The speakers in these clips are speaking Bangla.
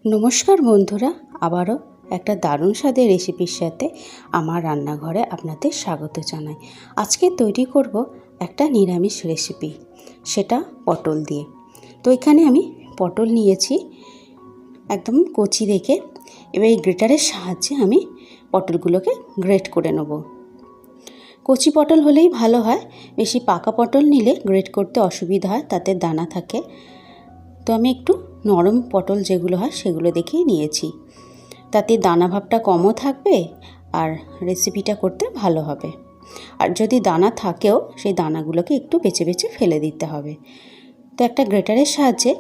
নমস্কার বন্ধুরা, আবারও একটা দারুণ স্বাদের রেসিপির সাথে আমার রান্নাঘরে আপনাদের স্বাগত জানাই। আজকে তৈরি করব একটা নিরামিষ রেসিপি, সেটা পটল দিয়ে। তো এখানে আমি পটল নিয়েছি একদম কচি রেখে। এবার এই গ্রেটারের সাহায্যে আমি পটলগুলোকে গ্রেট করে নেব। কচি পটল হলেই ভালো হয়, বেশি পাকা পটল নিলে গ্রেট করতে অসুবিধা হয়, তাতে দানা থাকে। তো আমি একটু নরম পটল যেগুলো হয় সেগুলো দেখেই নিয়েছি, তাতে দানা ভাবটা কমও থাকবে আর রেসিপিটা করতে ভালো হবে। আর যদি দানা থাকেও সেই দানাগুলোকে একটু বেছে বেছে ফেলে দিতে হবে। তো একটা গ্রেটারের সাহায্যে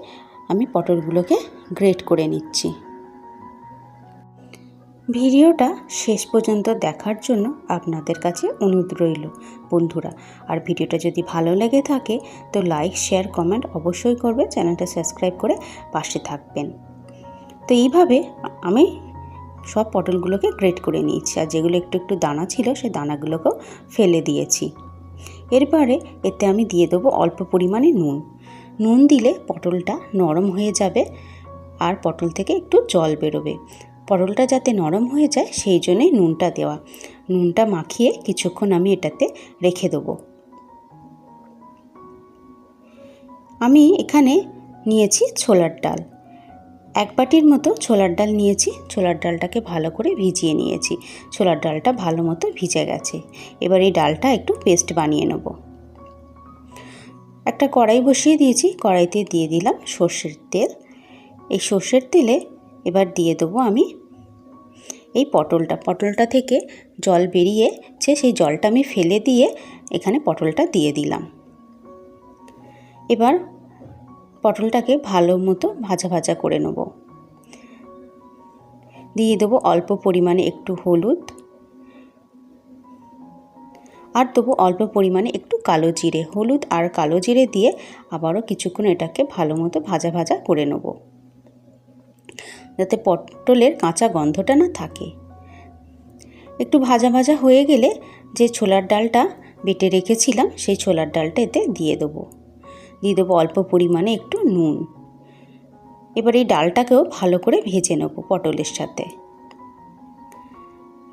আমি পটলগুলোকে গ্রেট করে নিচ্ছি। ভিডিওটা শেষ পর্যন্ত দেখার জন্য আপনাদের কাছে অনুরোধ রইল বন্ধুরা। আর ভিডিওটা যদি ভালো লেগে থাকে তো লাইক, শেয়ার, কমেন্ট অবশ্যই করবে, চ্যানেলটা সাবস্ক্রাইব করে পাশে থাকবেন। তো এইভাবে আমি সব পটলগুলোকে গ্রেট করে নিয়েছি, আর যেগুলো একটু একটু দানা ছিল সেই দানাগুলোকেও ফেলে দিয়েছি। এরপরে এতে আমি দিয়ে দেবো অল্প পরিমাণে নুন। নুন দিলে পটলটা নরম হয়ে যাবে আর পটল থেকে একটু জল বেরোবে। পটলটা যাতে নরম হয়ে যায় সেই জন্যই নুনটা দেওয়া। নুনটা মাখিয়ে কিছুক্ষণ আমি এটাতে রেখে দেবো। আমি এখানে নিয়েছি ছোলার ডাল, এক বাটির মতো ছোলার ডাল নিয়েছি। ছোলার ডালটাকে ভালো করে ভিজিয়ে নিয়েছি। ছোলার ডালটা ভালো মতো ভিজে গেছে। এবার এই ডালটা একটু পেস্ট বানিয়ে নেব। একটা কড়াই বসিয়ে দিয়েছি, কড়াইতে দিয়ে দিলাম সর্ষের তেল। এই সর্ষের তেলে এবার দিয়ে দেবো আমি এই পটলটা থেকে জল বেরিয়েছে, সেই জলটা আমি ফেলে দিয়ে এখানে পটলটা দিয়ে দিলাম। এবার পটলটাকে ভালো মতো ভাজা ভাজা করে নেব। দিয়ে দেবো অল্প পরিমাণে একটু হলুদ, আর দেবো অল্প পরিমাণে একটু কালো জিরে। হলুদ আর কালো জিরে দিয়ে আবারও কিছুক্ষণ এটাকে ভালো মতো ভাজা ভাজা করে নেব, যাতে পটলের কাঁচা গন্ধটা না থাকে। একটু ভাজা ভাজা হয়ে গেলে যে ছোলার ডালটা বেটে রেখেছিলাম সেই ছোলার ডালটা এতে দিয়ে দেবো অল্প পরিমাণে একটু নুন। এবার এই ডালটাকেও ভালো করে ভেজে নেব পটলের সাথে।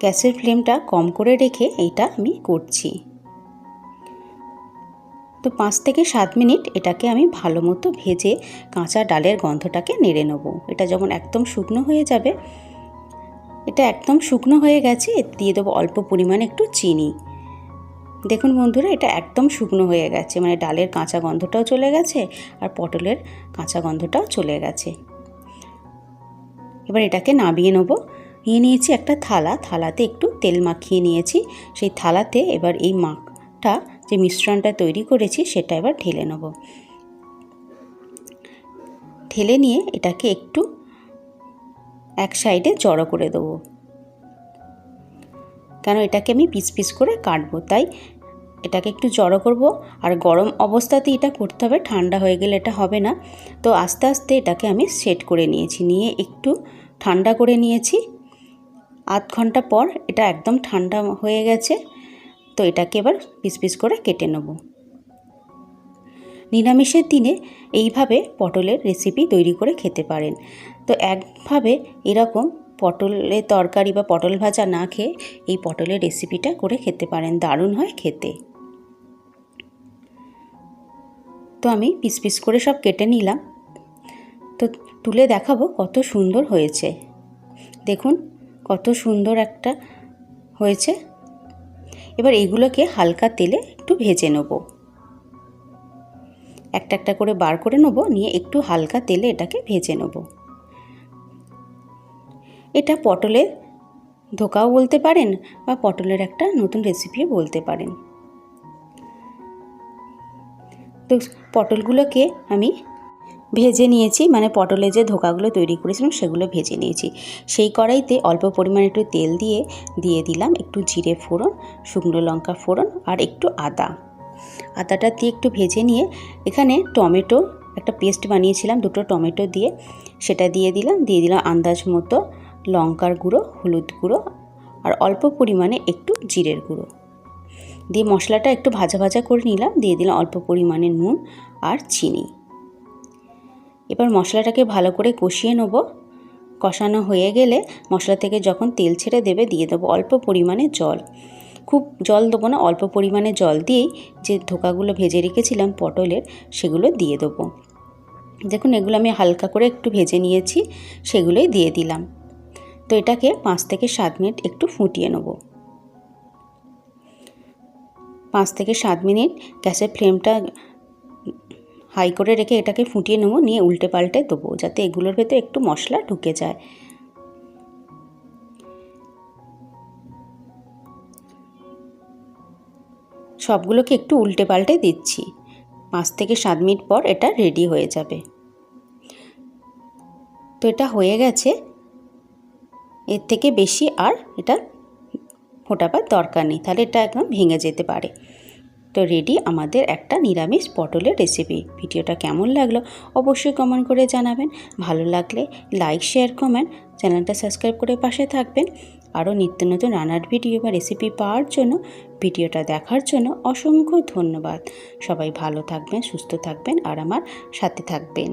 গ্যাসের ফ্লেমটা কম করে রেখে এইটা আমি করছি। তো 5 থেকে 7 মিনিট এটাকে আমি ভালো মতো ভেজে কাঁচা ডালের গন্ধটাকে নেড়ে নেব। এটা যখন একদম শুকনো হয়ে যাবে, এটা একদম শুকনো হয়ে গেছে, দিয়ে দেবো অল্প পরিমাণে একটু চিনি। দেখুন বন্ধুরা, এটা একদম শুকনো হয়ে গেছে, মানে ডালের কাঁচা গন্ধটাও চলে গেছে আর পটলের কাঁচা গন্ধটাও চলে গেছে। এবার এটাকে নামিয়ে নেব। নিয়ে নিয়েছি একটা থালাতে একটু তেল মাখিয়ে নিয়েছি। সেই থালাতে এবার এই মাখটা, যে মিশ্রণটা তৈরি করেছি, সেটা এবার ঢেলে নেব। ঢেলে নিয়ে এটাকে একটু এক সাইডে জড়ো করে দেবো, কেন এটাকে আমি পিস পিস করে কাটবো, তাই এটাকে একটু জড়ো করব। আর গরম অবস্থাতেই এটা করতে হবে, ঠান্ডা হয়ে গেলে এটা হবে না। তো আস্তে আস্তে এটাকে আমি সেট করে নিয়েছি, নিয়ে একটু ঠান্ডা করে নিয়েছি। আধ ঘন্টা পর এটা একদম ঠান্ডা হয়ে গেছে। তো এটাকে এবার পিস পিস করে কেটে নেব। নিরামিষের দিনে এইভাবে পটলের রেসিপি তৈরি করে খেতে পারেন। তো একভাবে এরকম পটলের তরকারি বা পটল ভাজা না খেয়ে এই পটলের রেসিপিটা করে খেতে পারেন, দারুণ হয় খেতে। তো আমি পিস পিস করে সব কেটে নিলাম। তো তুলে দেখাবো কত সুন্দর হয়েছে। দেখুন কত সুন্দর একটা হয়েছে। এবার এইগুলোকে হালকা তেলে একটু ভেজে নেব। একটা একটা করে বার করে নেব, নিয়ে একটু হালকা তেলে এটাকে ভেজে নেব। এটা পটলের ধোকাও বলতে পারেন বা পটলের একটা নতুন রেসিপিও বলতে পারেন। তো পটলগুলোকে আমি ভেজে নিয়েছি, মানে পটলের যে ধোকাগুলো তৈরি করেছিলাম সেগুলো ভেজে নিয়েছি। সেই কড়াইতে অল্প পরিমাণে একটু তেল দিয়ে দিলাম একটু জিরে ফোড়ন, শুকনো লঙ্কা ফোড়ন আর একটু আদাটা দিয়ে একটু ভেজে নিয়ে এখানে টমেটো একটা পেস্ট বানিয়েছিলাম, 2টো টমেটো দিয়ে সেটা দিয়ে দিলাম আন্দাজ মতো লঙ্কার গুঁড়ো, হলুদ গুঁড়ো আর অল্প পরিমাণে একটু জিরের গুঁড়ো দিয়ে মশলাটা একটু ভাজা ভাজা করে নিলাম। দিয়ে দিলাম অল্প পরিমাণে নুন আর চিনি। এবার মশলাটাকে ভালো করে কষিয়ে নেব। কষানো হয়ে গেলে মশলা থেকে যখন তেল ছেড়ে দেবে দিয়ে দেবো অল্প পরিমাণে জল। খুব জল দেবো না, অল্প পরিমাণে জল দিয়েই যে ধোকাগুলো ভেজে রেখেছিলাম পটলের সেগুলো দিয়ে দেবো। দেখুন এগুলো আমি হালকা করে একটু ভেজে নিয়েছি, সেগুলোই দিয়ে দিলাম। তো এটাকে 5 থেকে 7 মিনিট একটু ফুটিয়ে নেব। 5 থেকে 7 মিনিট গ্যাসের ফ্লেমটা হাই করে রেখে এটাকে ফুটিয়ে নেব, নিয়ে উল্টে পাল্টে দেবো যাতে এগুলোর ভেতরে একটু মশলা ঢুকে যায়। সবগুলোকে একটু উল্টে পাল্টে দিচ্ছি। 5 থেকে 7 মিনিট পর এটা রেডি হয়ে যাবে। তো এটা হয়ে গেছে, এর থেকে বেশি আর এটা ফোটাবার দরকার নেই, তাহলে এটা একদম ভেঙে যেতে পারে। তো রেডি আমাদের একটা নিরামিষ পটলের রেসিপি। ভিডিওটা কেমন লাগলো অবশ্যই কমেন্ট করে জানাবেন। ভালো লাগলে লাইক, শেয়ার, কমেন্ট, চ্যানেলটা সাবস্ক্রাইব করে পাশে থাকবেন। আরও নিত্য নতুন রান্নার ভিডিও বা রেসিপি পাওয়ার জন্য ভিডিওটা দেখার জন্য অসংখ্য ধন্যবাদ। সবাই ভালো থাকবেন, সুস্থ থাকবেন আর আমার সাথে থাকবেন।